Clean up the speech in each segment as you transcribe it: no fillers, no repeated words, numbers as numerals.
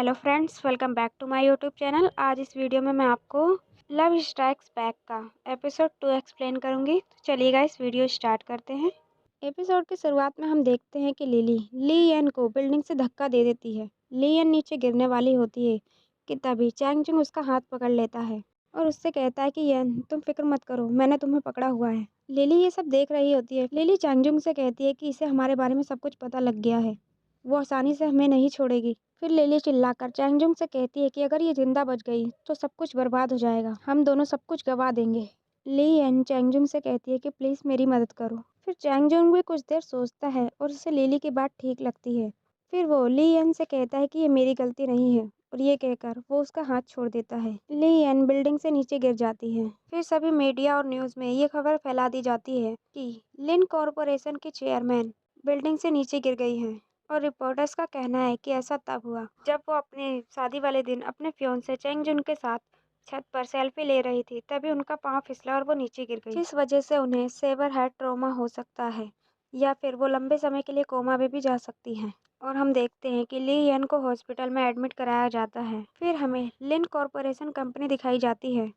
Hello friends, welcome back to my YouTube channel. आज इस video में मैं आपको लव स्ट्राइक्स बैक का एपिसोड 2 एक्सप्लेन करूंगी। तो चलिएगा इस वीडियो स्टार्ट करते हैं। एपिसोड की शुरुआत में हम देखते हैं कि लिली ली यन को बिल्डिंग से धक्का दे देती है। ली यन नीचे गिरने वाली होती है कि तभी चैंग चुंग उसका हाथ पकड़ लेता है और उससे कहता है कि यन, तुम फिक्र मत करो, मैंने तुम्हें पकड़ा हुआ है। लिली ये सब देख रही होती है। लिली चैंग चुंग से कहती है कि इसे हमारे बारे में सब कुछ पता लग गया है, वो आसानी से हमें नहीं छोड़ेगी। फिर लिली चिल्लाकर चैंगजुंग से कहती है कि अगर ये जिंदा बच गई तो सब कुछ बर्बाद हो जाएगा, हम दोनों सब कुछ गवा देंगे। ली एन चैंगजुंग से कहती है कि प्लीज़ मेरी मदद करो। फिर चैंगजुंग भी कुछ देर सोचता है और उसे लिली की बात ठीक लगती है। फिर वो ली एन से कहता है कि ये मेरी गलती नहीं है और ये कहकर वो उसका हाथ छोड़ देता है। ली एन बिल्डिंग से नीचे गिर जाती है। फिर सभी मीडिया और न्यूज़ में ये खबर फैला दी जाती है कि लिन कॉरपोरेशन की चेयरमैन बिल्डिंग से नीचे गिर गई हैं। और रिपोर्टर्स का कहना है कि ऐसा तब हुआ जब वो अपने शादी वाले दिन अपने फियोंसे चेंगजुन के साथ छत पर सेल्फी ले रही थी। तभी उनका पांव फिसला और वो नीचे गिर गई, जिस वजह से उन्हें सेवर हेड ट्रॉमा हो सकता है या फिर वो लंबे समय के लिए कोमा में भी जा सकती हैं। और हम देखते हैं कि ली यन को हॉस्पिटल में एडमिट कराया जाता है। फिर हमें लिन कॉरपोरेशन कंपनी दिखाई जाती है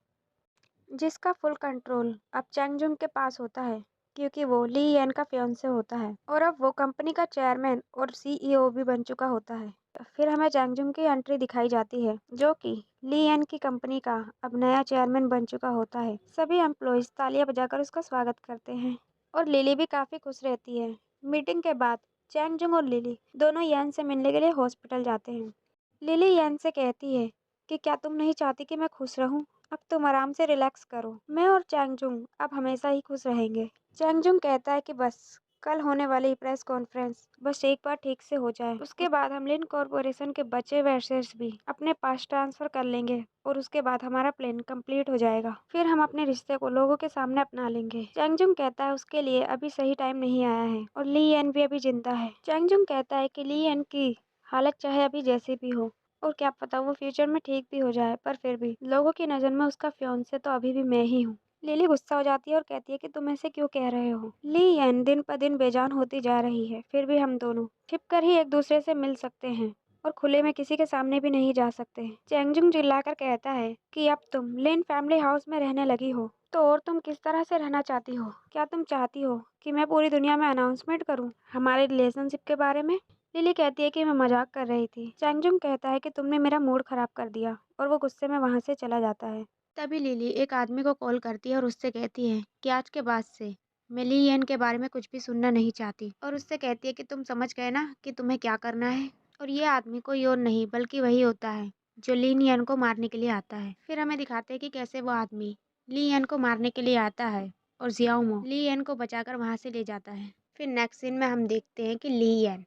जिसका फुल कंट्रोल अब चैंगजुंग के पास होता है क्योंकि वो ली यन का फियांसे होता है और अब वो कंपनी का चेयरमैन और सीईओ भी बन चुका होता है। फिर हमें चैंगजुंग की एंट्री दिखाई जाती है जो कि ली यन की कंपनी का अब नया चेयरमैन बन चुका होता है। सभी एम्प्लॉयज तालियां बजाकर उसका स्वागत करते हैं और लिली भी काफी खुश रहती है। मीटिंग के बाद चैंगजुंग और लिली दोनों यन से मिलने के लिए हॉस्पिटल जाते हैं। लिली यन से कहती है कि क्या तुम नहीं चाहती कि मैं खुश रहूं? अब तुम आराम से रिलैक्स करो, मैं और चैंगजुंग अब हमेशा ही खुश रहेंगे। चैंगजुंग कहता है कि बस कल होने वाली प्रेस कॉन्फ्रेंस बस एक बार ठीक से हो जाए, उसके बाद हम लिन कॉरपोरेशन के बचे हुए शेयर्स भी अपने पास ट्रांसफर कर लेंगे और उसके बाद हमारा प्लान कंप्लीट हो जाएगा। फिर हम अपने रिश्ते को लोगों के सामने अपना लेंगे। चैंगजुंग कहता है उसके लिए अभी सही टाइम नहीं आया है और ली एन भी अभी जिंदा है। चैंगजुंग कहता है कि ली एन की हालत चाहे अभी जैसी भी हो और क्या पता वो फ्यूचर में ठीक भी हो जाए, पर फिर भी लोगों की नज़र में उसका फियांसे तो अभी भी मैं ही हूँ। लिली गुस्सा हो जाती है और कहती है कि तुम ऐसे क्यों कह रहे हो? ली यन दिन पर दिन बेजान होती जा रही है, फिर भी हम दोनों छिपकर ही एक दूसरे से मिल सकते हैं और खुले में किसी के सामने भी नहीं जा सकते। चैंगजुंग चिल्लाकर कहता है कि अब तुम लिन फैमिली हाउस में रहने लगी हो तो और तुम किस तरह से रहना चाहती हो? क्या तुम चाहती हो कि मैं पूरी दुनिया में अनाउंसमेंट करूं हमारे रिलेशनशिप के बारे में? लिली कहती है कि मैं मजाक कर रही थी। चैंगजुंग कहता है कि तुमने मेरा मूड खराब कर दिया और वो गुस्से में वहां से चला जाता है। तभी लिली एक आदमी को कॉल करती है और उससे कहती है कि आज के बाद से मैं ली येन के बारे में कुछ भी सुनना नहीं चाहती और उससे कहती है कि तुम समझ गए ना कि तुम्हें क्या करना है। और ये आदमी कोई और नहीं बल्कि वही होता है जो ली येन को मारने के लिए आता है। फिर हमें दिखाते हैं कि कैसे वो आदमी ली येन को मारने के लिए आता है और जियाओमो ली येन को बचाकर वहां से ले जाता है। फिर नेक्स्ट सीन में हम देखते हैं कि ली येन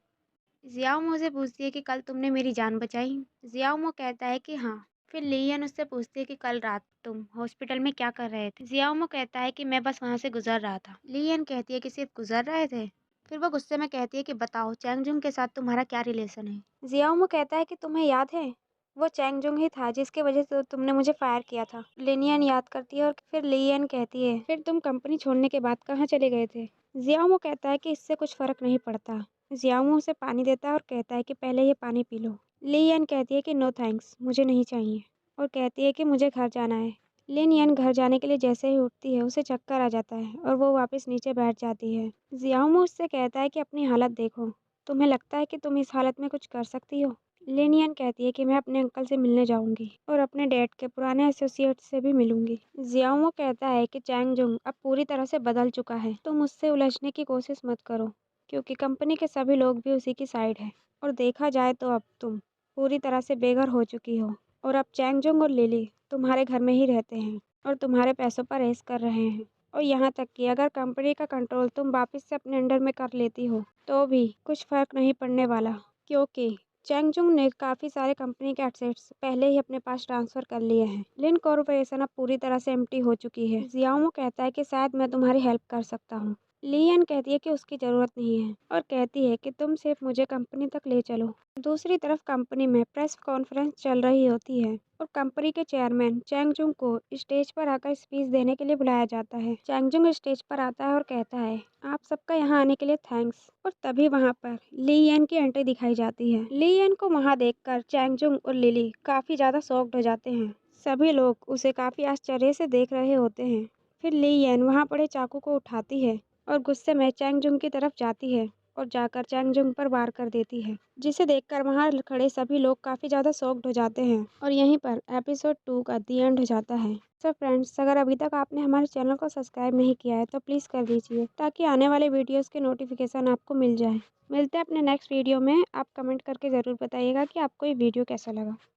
जियाओमो से पूछती है कि कल तुमने मेरी जान बचाई। जियाओमो कहता है कि हाँ। फिर लियन उससे पूछती है कि कल रात तुम हॉस्पिटल में क्या कर रहे थे? जियाओमो कहता है कि मैं बस वहाँ से गुजर रहा था। लियन कहती है कि सिर्फ गुजर रहे थे? फिर वो गुस्से में कहती है कि बताओ चैंगजुंग के साथ तुम्हारा क्या रिलेशन है? जियाओमो कहता है कि तुम्हें याद है वो चैंगजुंग ही था जिसकी वजह से तुमने मुझे फायर किया था। लिनियन याद करती है और फिर लियन कहती है फिर तुम कंपनी छोड़ने के बाद कहाँ चले गए थे? जियाओमो कहता है कि इससे कुछ फर्क नहीं पड़ता। जियाओमो उसे पानी देता है और कहता है कि पहले ये पानी पी लो। लियन कहती है कि नो थैंक्स, मुझे नहीं चाहिए और कहती है कि मुझे घर जाना है। लिन यन घर जाने के लिए जैसे ही उठती है उसे चक्कर आ जाता है और वो वापस नीचे बैठ जाती है। जियाओमो उससे कहता है कि अपनी हालत देखो, तुम्हें लगता है कि तुम इस हालत में कुछ कर सकती हो? लिन यन कहती है कि मैं अपने अंकल से मिलने जाऊंगी और अपने डैड के पुराने एसोसिएट से भी मिलूंगी। जियाओमो कहता है कि चैंगजुंग अब पूरी तरह से बदल चुका है, तुम उससे उलझने की कोशिश मत करो क्योंकि कंपनी के सभी लोग भी उसी की साइड है और देखा जाए तो अब तुम पूरी तरह से बेघर हो चुकी हो और अब चैंगजुंग और लिली तुम्हारे घर में ही रहते हैं और तुम्हारे पैसों पर ऐश कर रहे हैं। और यहाँ तक कि अगर कंपनी का कंट्रोल तुम वापस से अपने अंडर में कर लेती हो तो भी कुछ फर्क नहीं पड़ने वाला क्योंकि चैंगजुंग ने काफ़ी सारे कंपनी के एसेट्स पहले ही अपने पास ट्रांसफ़र कर लिए हैं। लिन कॉर्पोरेशन अब पूरी तरह से एम्प्टी हो चुकी है। जियाओमो कहता है कि शायद मैं तुम्हारी हेल्प कर सकता हूँ लियन कहती है कि उसकी ज़रूरत नहीं है और कहती है कि तुम सिर्फ मुझे कंपनी तक ले चलो। दूसरी तरफ कंपनी में प्रेस कॉन्फ्रेंस चल रही होती है और कंपनी के चेयरमैन चैंगजुंग को स्टेज पर आकर स्पीच देने के लिए बुलाया जाता है। चैंगजुंग स्टेज पर आता है और कहता है, आप सबका यहाँ आने के लिए थैंक्स। और तभी वहाँ पर लियन की एंट्री दिखाई जाती है। लियन को वहाँ देखकर चैंगजुंग और लिली काफ़ी ज़्यादा शॉक्ड हो जाते हैं। सभी लोग उसे काफ़ी आश्चर्य से देख रहे होते हैं। फिर लियन वहाँ पड़े चाकू को उठाती है और गुस्से में चैंगजुंग की तरफ जाती है और जाकर चैंगजुंग पर वार कर देती है, जिसे देखकर वहाँ खड़े सभी लोग काफ़ी ज़्यादा शॉक्ड हो जाते हैं। और यहीं पर एपिसोड 2 का दी एंड हो जाता है। सो फ्रेंड्स, अगर अभी तक आपने हमारे चैनल को सब्सक्राइब नहीं किया है तो प्लीज़ कर दीजिए, ताकि आने वाले वीडियोज़ के नोटिफिकेशन आपको मिल जाए। मिलते हैं अपने नेक्स्ट वीडियो में। आप कमेंट करके ज़रूर बताइएगा कि आपको ये वीडियो कैसा लगा।